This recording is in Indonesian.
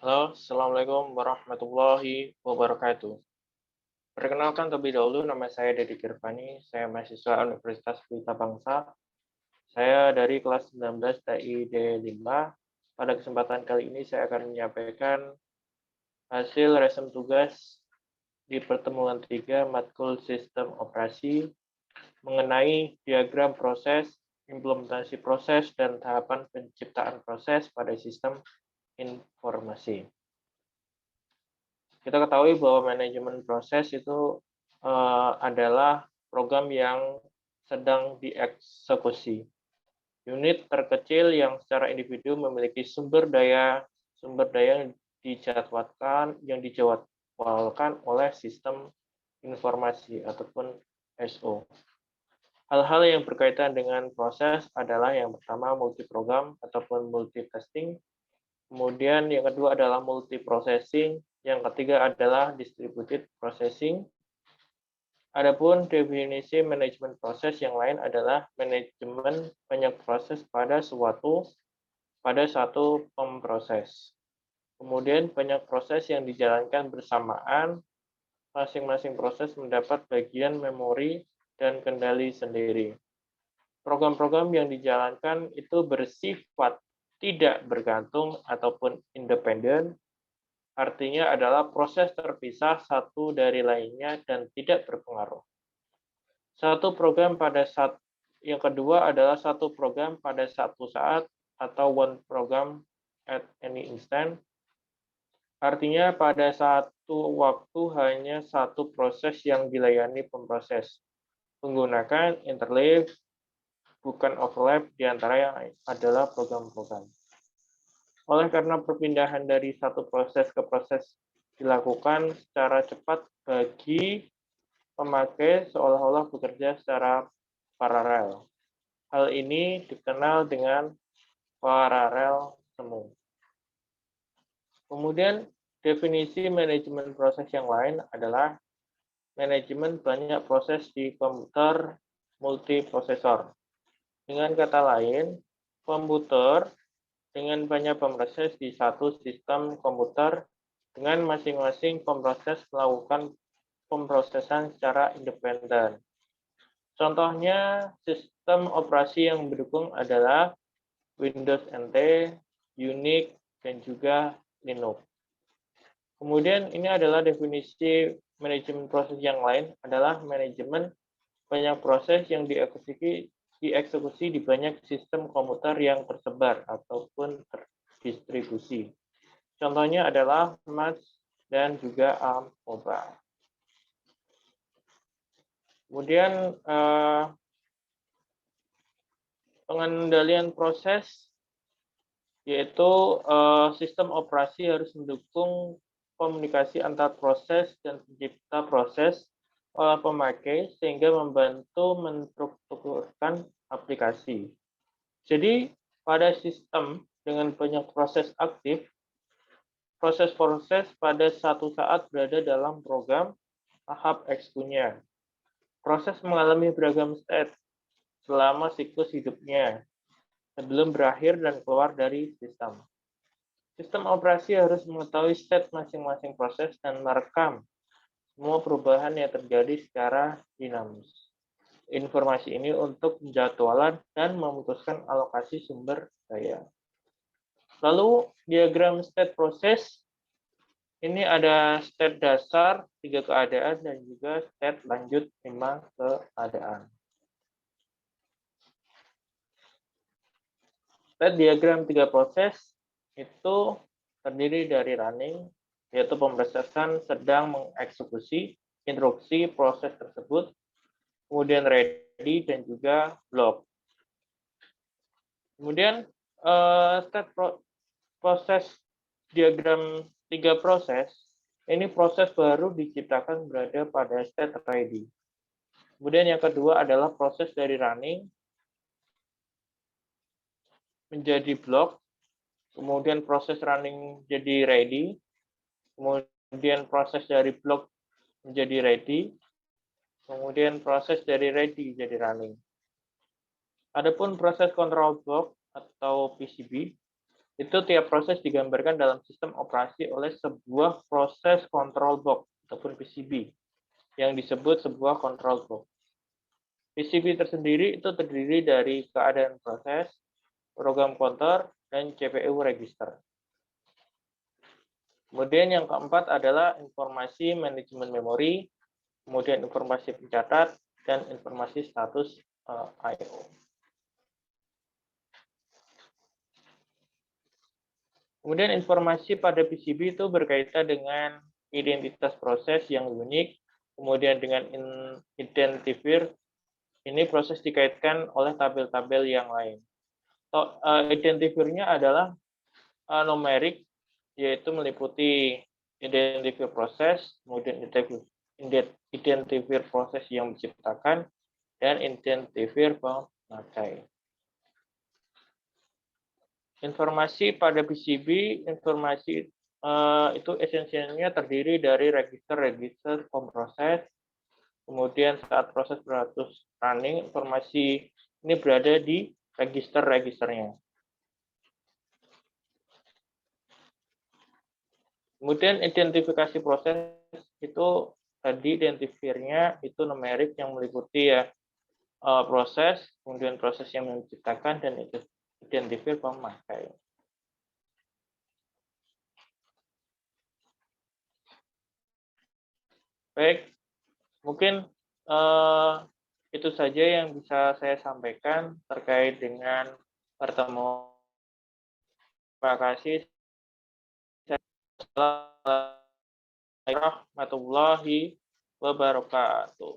Halo, Assalamualaikum warahmatullahi wabarakatuh. Perkenalkan terlebih dahulu, nama saya Dedi Kirvani, saya mahasiswa Universitas Pelita Bangsa. Saya dari kelas 19 TI D5. Pada kesempatan kali ini saya akan menyampaikan hasil resum tugas di pertemuan 3 matkul sistem operasi mengenai diagram proses, implementasi proses, dan tahapan penciptaan proses pada sistem informasi. Kita ketahui bahwa manajemen proses itu adalah program yang sedang dieksekusi. Unit terkecil yang secara individu memiliki sumber daya yang dijadwalkan oleh sistem informasi ataupun SO. Hal-hal yang berkaitan dengan proses adalah yang pertama multiprogram ataupun multitasking. Kemudian yang kedua adalah multiprocessing, yang ketiga adalah distributed processing. Adapun definisi manajemen proses yang lain adalah manajemen banyak proses pada satu pemproses. Kemudian banyak proses yang dijalankan bersamaan, masing-masing proses mendapat bagian memori dan kendali sendiri. Program-program yang dijalankan itu bersifat tidak bergantung ataupun independen, artinya adalah proses terpisah satu dari lainnya dan tidak berpengaruh. Yang kedua adalah satu program pada satu saat atau one program at any instant. Artinya pada satu waktu hanya satu proses yang dilayani pemproses menggunakan interleave, bukan overlap di antara yang adalah program-program. Oleh karena perpindahan dari satu proses ke proses dilakukan secara cepat bagi pemakai seolah-olah bekerja secara paralel. Hal ini dikenal dengan paralel semu. Kemudian definisi manajemen proses yang lain adalah manajemen banyak proses di komputer multiprosesor. Dengan kata lain, komputer dengan banyak pemroses di satu sistem komputer dengan masing-masing pemroses melakukan pemrosesan secara independen. Contohnya, sistem operasi yang mendukung adalah Windows NT, Unix, dan juga Linux. Kemudian ini adalah definisi manajemen proses yang lain adalah manajemen banyak proses yang dieksekusi di banyak sistem komputer yang tersebar ataupun terdistribusi. Contohnya adalah MATS dan juga ARM Mobile. Kemudian pengendalian proses yaitu sistem operasi harus mendukung komunikasi antar proses dan pencipta proses oleh pemakai sehingga membantu menstrukturkan aplikasi. Jadi pada sistem dengan banyak proses aktif, proses-proses pada satu saat berada dalam program tahap eksekusinya. Proses mengalami beragam state selama siklus hidupnya sebelum berakhir dan keluar dari sistem. Sistem operasi harus mengetahui state masing-masing proses dan merekam semua perubahan yang terjadi secara dinamis. Informasi ini untuk penjadwalan dan memutuskan alokasi sumber daya. Lalu diagram state proses ini ada state dasar 3 keadaan dan juga state lanjut 5 keadaan. State diagram 3 proses itu terdiri dari running, yaitu pemrosesan sedang mengeksekusi instruksi proses tersebut, kemudian ready dan juga block. Kemudian state proses diagram 3 proses, ini proses baru diciptakan berada pada state ready. Kemudian yang kedua adalah proses dari running menjadi block, kemudian proses running jadi ready, kemudian proses dari block menjadi ready, kemudian proses dari ready jadi running. Adapun proses control block atau PCB, Itu tiap proses digambarkan dalam sistem operasi oleh sebuah proses control box ataupun PCB yang disebut sebuah control box. PCB tersendiri itu terdiri dari keadaan proses, program counter, dan CPU register. Kemudian yang keempat adalah informasi manajemen memori, kemudian informasi pencatat, dan informasi status I/O. Kemudian informasi pada PCB itu berkaitan dengan identitas proses yang unik, kemudian dengan identifier, ini proses dikaitkan oleh tabel-tabel yang lain. Identifiernya adalah numerik, yaitu meliputi identifier proses, kemudian identifier proses yang diciptakan, dan identifier pemakai. Informasi pada PCB, informasi itu esensialnya terdiri dari register pemproses, kemudian saat proses beratus running, informasi ini berada di registernya. Kemudian identifikasi proses itu tadi identifiernya itu numerik yang meliputi ya proses, kemudian proses yang menciptakan, dan itu identifier pemakai. Baik, mungkin itu saja yang bisa saya sampaikan terkait dengan pertemuan. Terima kasih. Assalamualaikum warahmatullahi wabarakatuh.